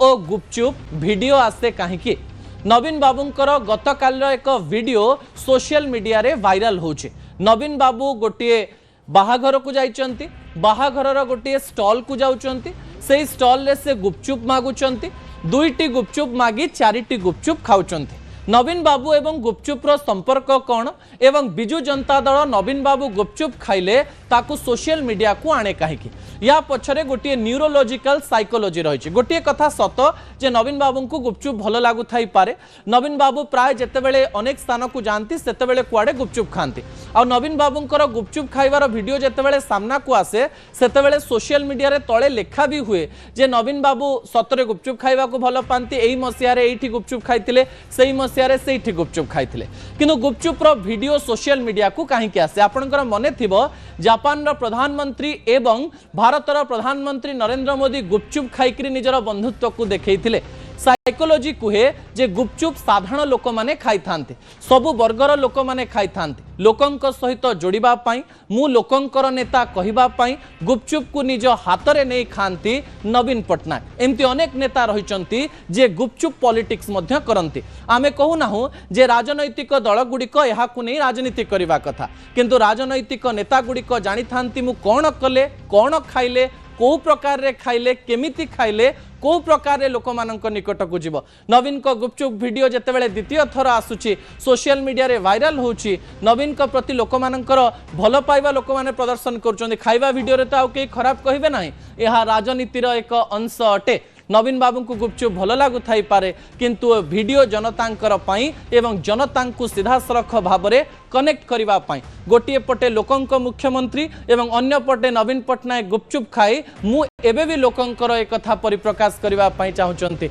और गुपचुप वीडियो आसे कहीं नवीन बाबूंकर गतकाल एक वीडियो सोशल मीडिया रे वायरल होचे। नवीन बाबू गोटे बाहाघर को जाइचंती, बाहाघर गोटे स्टॉल को जाउचंती, से स्टॉल रे से गुपचुप मागुचंती, दुईटी गुपचुप मागी चारिटी गुपचुप खाउचंती। नवीन बाबू एवं गुपचुप रो संपर्क कौन एवं बिजु जनता दल नवीन बाबू गुपचुप खाइले ताकू सोशल मीडिया को आने कहीं या पछरे गोटे न्यूरोलॉजिकल साइकोलॉजी रही। गोटे कथा सत जे नवीन बाबू को गुपचुप भल लागू थाई पारे। नवीन बाबू प्राय जेतेबेले अनेक स्थान को जाती सेतेबेले कुआडे गुपचुप खाती आ नवीन बाबूंकर गुपचुप खाइबार वीडियो जेतेबेले सामना को आसे सेतेबेले सोशल मीडिया रे तळे लेखा भी हुए जे नवीन बाबू सतरे गुपचुप खाइबा को भल पाती, एई मसिया रे एठी गुपचुप खाइतिले, सेई मसिया से गुपचुप खाइतिले। किंतु गुपचुप रो वीडियो सोशल मीडिया को कहीं आसे आपनकर मने थिबो जापान रो प्रधानमंत्री एवं भारत रो प्रधानमंत्री नरेंद्र मोदी गुपचुप खाइकरी निजर बंधुत्व को देखैथिले। साइकोलॉजी कहे जे गुपचुप साधारण लोक माने खाई थांते, सबु वर्गर लोक माने खाई थांते। लोकंक सहित जोड़िबा पाई मु लोकंकर नेता कहिबा पाई गुपचुप को निज हाथ रे नै खांती नवीन पटनायक। एमती अनेक नेता रहिचंती जे गुपचुप पॉलिटिक्स मध्य करंती। आमे कहू नाहु जे राजनैतिक दल गुड़िक एहाकु नै राजनीति करिबा कथा, किंतु राजनैतिक नेता गुड़िक जानि थांती मु कोन कले, कोन खाइले, को प्रकार रे खाइले, केमिति खाइले, को प्रकार रे लोक मानक निकट को जीव। नवीन को गुपचुप वीडियो जेतेबेले द्वितीय थर आसुची सोशल मीडिया रे वायरल होची, नवीन को प्रति लोक मानकर भल पाइबा लोक माने प्रदर्शन करचोंदी। खाइबा वीडियो रे तो आउ के खराब कहिबे नाही, एहा राजनीतिर एक अंश अटे। नवीन बाबू को गुपचुप भल लागू थाई पारे, किंतु वीडियो जनतांकर पाई एवं जनतांकु सीधासलख भाव में कनेक्ट करिबा पाई गोटे पटे लोकंक मुख्यमंत्री एवं अन्य पटे नवीन पटनायक गुपचुप खाई मु एबे भी लोकंकर एक कथा परिप्रकाश करिबा पाई चाहुचंती।